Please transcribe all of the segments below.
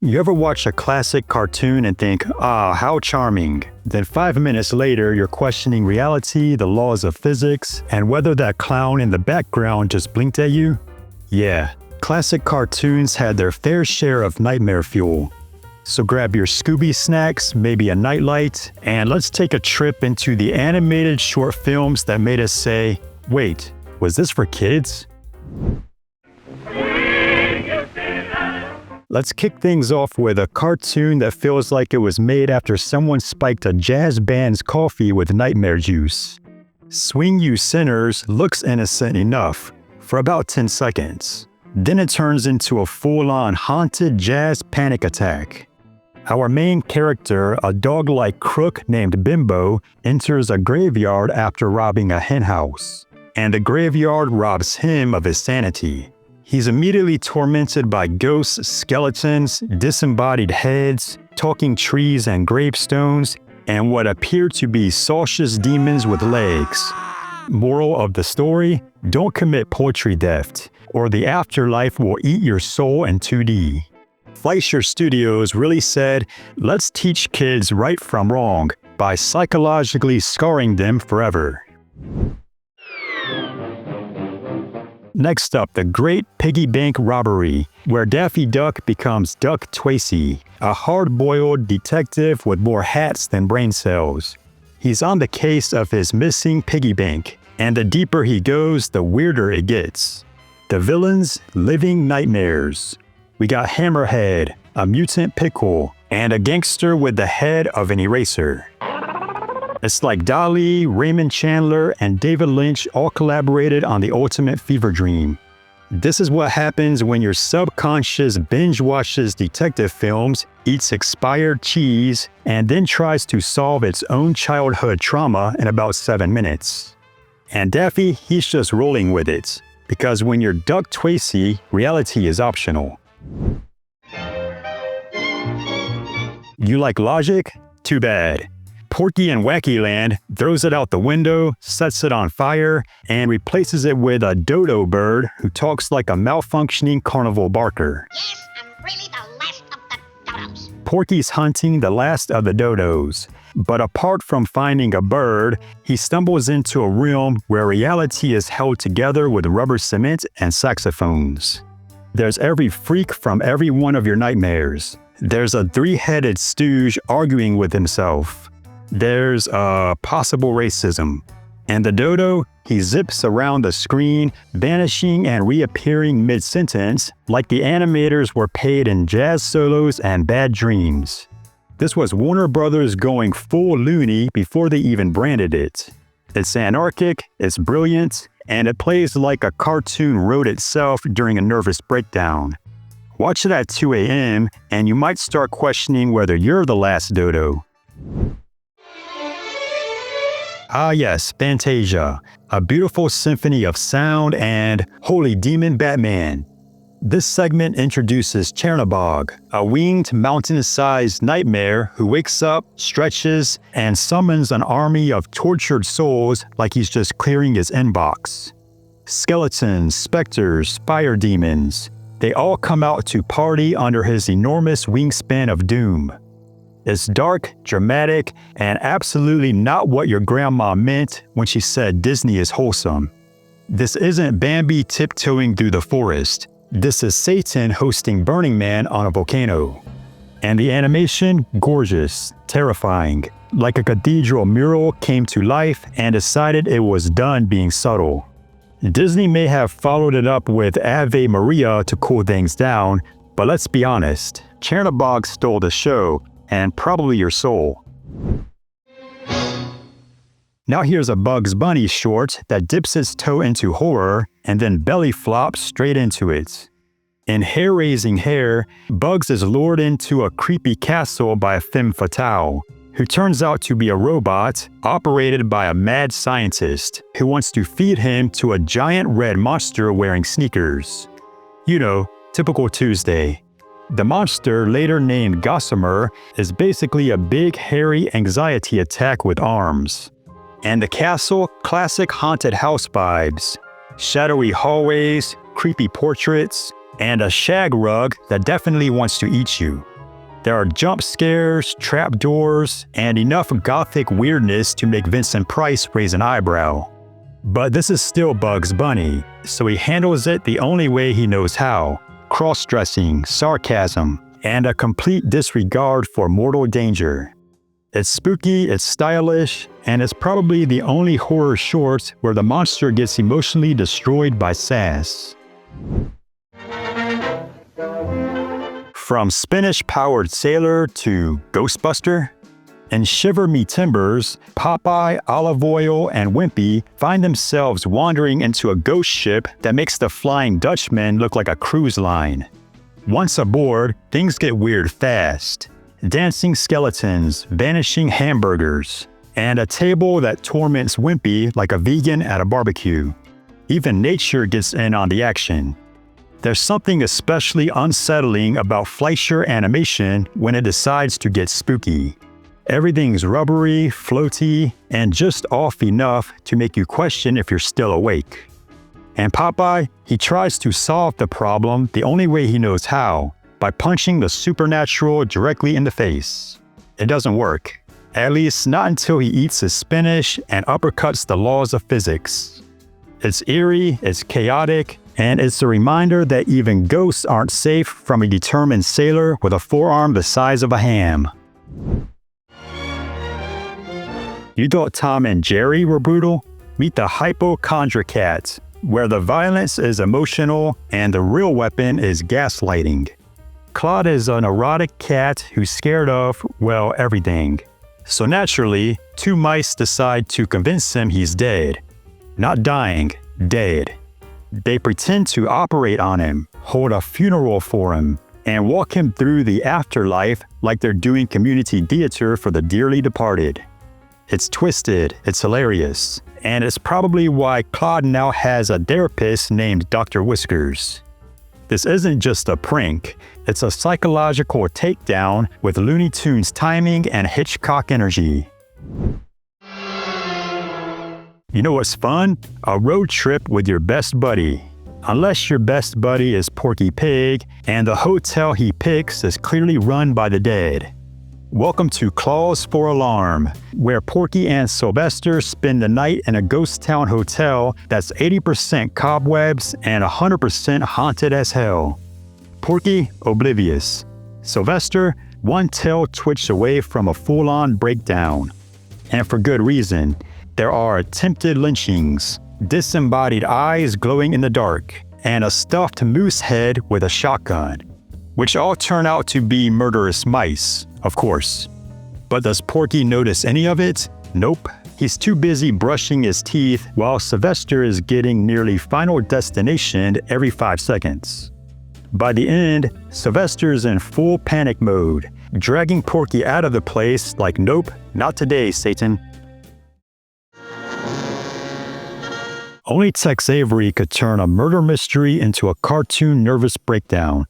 You ever watch a classic cartoon and think, ah, how charming? Then 5 minutes later, you're questioning reality, the laws of physics, and whether that clown in the background just blinked at you? Yeah, classic cartoons had their fair share of nightmare fuel. So grab your Scooby snacks, maybe a nightlight, and let's take a trip into the animated short films that made us say, wait, was this for kids? Let's kick things off with a cartoon that feels like it was made after someone spiked a jazz band's coffee with nightmare juice. Swing You Sinners looks innocent enough for about 10 seconds. Then it turns into a full-on haunted jazz panic attack. Our main character, a dog-like crook named Bimbo, enters a graveyard after robbing a henhouse, and the graveyard robs him of his sanity. He's immediately tormented by ghosts, skeletons, disembodied heads, talking trees and gravestones, and what appear to be saucious demons with legs. Moral of the story: don't commit poetry theft, or the afterlife will eat your soul in 2D. Fleischer Studios really said, let's teach kids right from wrong by psychologically scarring them forever. Next up, the Great Piggy Bank Robbery, where Daffy Duck becomes Duck Tracy, a hard-boiled detective with more hats than brain cells. He's on the case of his missing piggy bank, and the deeper he goes, the weirder it gets. The villains, living nightmares. We got Hammerhead, a mutant pickle, and a gangster with the head of an eraser. It's like Dali, Raymond Chandler, and David Lynch all collaborated on the ultimate fever dream. This is what happens when your subconscious binge watches detective films, eats expired cheese, and then tries to solve its own childhood trauma in about 7 minutes. And Daffy, he's just rolling with it, because when you're Duck Tracy, reality is optional. You like logic? Too bad. Porky in Wackyland throws it out the window, sets it on fire, and replaces it with a dodo bird who talks like a malfunctioning carnival barker. Yes, I'm really the last of the dodos. Porky's hunting the last of the dodos, but apart from finding a bird, he stumbles into a realm where reality is held together with rubber cement and saxophones. There's every freak from every one of your nightmares. There's a three-headed stooge arguing with himself. There's possible racism. And the dodo, he zips around the screen, vanishing and reappearing mid-sentence like the animators were paid in jazz solos and bad dreams. This was Warner Brothers going full loony before they even branded it. It's anarchic, it's brilliant, and it plays like a cartoon wrote itself during a nervous breakdown. Watch it at 2 a.m. and you might start questioning whether you're the last dodo. Ah yes, Fantasia, a beautiful symphony of sound and holy demon Batman. This segment introduces Chernabog, a winged mountain-sized nightmare who wakes up, stretches, and summons an army of tortured souls like he's just clearing his inbox. Skeletons, specters, fire demons, they all come out to party under his enormous wingspan of doom. It's dark, dramatic, and absolutely not what your grandma meant when she said Disney is wholesome. This isn't Bambi tiptoeing through the forest. This is Satan hosting Burning Man on a volcano. And the animation, gorgeous, terrifying, like a cathedral mural came to life and decided it was done being subtle. Disney may have followed it up with Ave Maria to cool things down, but let's be honest, Chernabog stole the show, and probably your soul. Now here's a Bugs Bunny short that dips its toe into horror and then belly flops straight into it. In Hair-Raising Hare, Bugs is lured into a creepy castle by a femme fatale, who turns out to be a robot operated by a mad scientist who wants to feed him to a giant red monster wearing sneakers. You know, typical Tuesday. The monster, later named Gossamer, is basically a big hairy anxiety attack with arms. And the castle, classic haunted house vibes. Shadowy hallways, creepy portraits, and a shag rug that definitely wants to eat you. There are jump scares, trapdoors, and enough gothic weirdness to make Vincent Price raise an eyebrow. But this is still Bugs Bunny, so he handles it the only way he knows how: cross-dressing, sarcasm, and a complete disregard for mortal danger. It's spooky, it's stylish, and it's probably the only horror short where the monster gets emotionally destroyed by sass. From Spanish-powered sailor to Ghostbuster? In Shiver Me Timbers, Popeye, Olive Oil, and Wimpy find themselves wandering into a ghost ship that makes the Flying Dutchman look like a cruise line. Once aboard, things get weird fast. Dancing skeletons, vanishing hamburgers, and a table that torments Wimpy like a vegan at a barbecue. Even nature gets in on the action. There's something especially unsettling about Fleischer animation when it decides to get spooky. Everything's rubbery, floaty, and just off enough to make you question if you're still awake. And Popeye, he tries to solve the problem the only way he knows how, by punching the supernatural directly in the face. It doesn't work. At least not until he eats his spinach and uppercuts the laws of physics. It's eerie, it's chaotic, and it's a reminder that even ghosts aren't safe from a determined sailor with a forearm the size of a ham. You thought Tom and Jerry were brutal? Meet the Hypo-Chondri-Cat, where the violence is emotional and the real weapon is gaslighting. Claude is an erotic cat who's scared of, well, everything. So naturally, two mice decide to convince him he's dead. Not dying, dead. They pretend to operate on him, hold a funeral for him, and walk him through the afterlife like they're doing community theater for the dearly departed. It's twisted, it's hilarious, and it's probably why Claude now has a therapist named Dr. Whiskers. This isn't just a prank, it's a psychological takedown with Looney Tunes timing and Hitchcock energy. You know what's fun? A road trip with your best buddy. Unless your best buddy is Porky Pig, and the hotel he picks is clearly run by the dead. Welcome to Claws for Alarm, where Porky and Sylvester spend the night in a ghost town hotel that's 80% cobwebs and 100% haunted as hell. Porky, oblivious. Sylvester, one tail twitch away from a full-on breakdown. And for good reason. There are attempted lynchings, disembodied eyes glowing in the dark, and a stuffed moose head with a shotgun, which all turn out to be murderous mice, of course. But does Porky notice any of it? Nope. He's too busy brushing his teeth while Sylvester is getting nearly Final Destination every 5 seconds. By the end, Sylvester's in full panic mode, dragging Porky out of the place like, nope, not today, Satan. Only Tex Avery could turn a murder mystery into a cartoon nervous breakdown.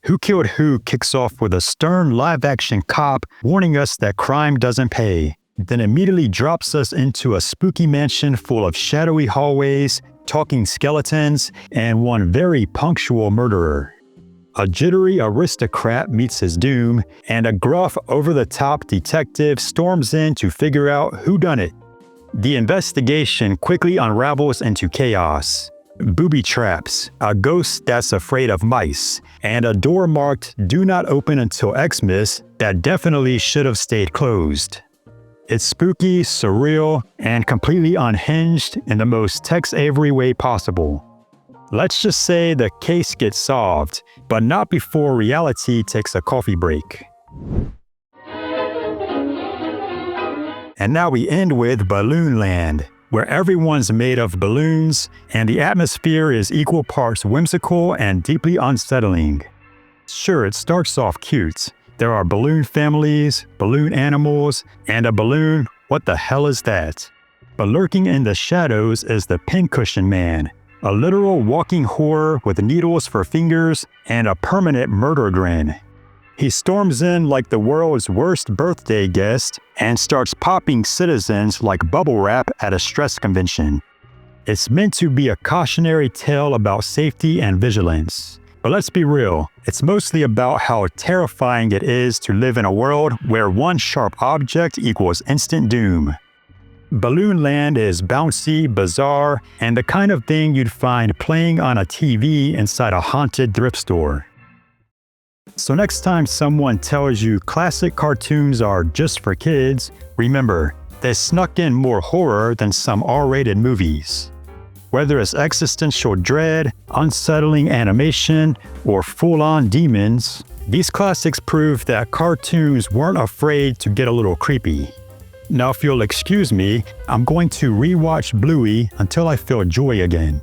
Who Killed Who kicks off with a stern live-action cop warning us that crime doesn't pay, then immediately drops us into a spooky mansion full of shadowy hallways, talking skeletons, and one very punctual murderer. A jittery aristocrat meets his doom, and a gruff, over-the-top detective storms in to figure out who done it. The investigation quickly unravels into chaos. Booby traps, a ghost that's afraid of mice, and a door marked "Do not open until Xmas" that definitely should have stayed closed. It's spooky, surreal, and completely unhinged in the most Tex Avery way possible. Let's just say the case gets solved, but not before reality takes a coffee break. And now we end with Balloon Land, where everyone's made of balloons, and the atmosphere is equal parts whimsical and deeply unsettling. Sure, it starts off cute. There are balloon families, balloon animals, and a balloon, what the hell is that? But lurking in the shadows is the Pincushion Man, a literal walking horror with needles for fingers and a permanent murder grin. He storms in like the world's worst birthday guest and starts popping citizens like bubble wrap at a stress convention. It's meant to be a cautionary tale about safety and vigilance. But let's be real, it's mostly about how terrifying it is to live in a world where one sharp object equals instant doom. Balloon Land is bouncy, bizarre, and the kind of thing you'd find playing on a TV inside a haunted thrift store. So next time someone tells you classic cartoons are just for kids, remember, they snuck in more horror than some R-rated movies. Whether it's existential dread, unsettling animation, or full-on demons, these classics prove that cartoons weren't afraid to get a little creepy. Now if you'll excuse me, I'm going to rewatch Bluey until I feel joy again.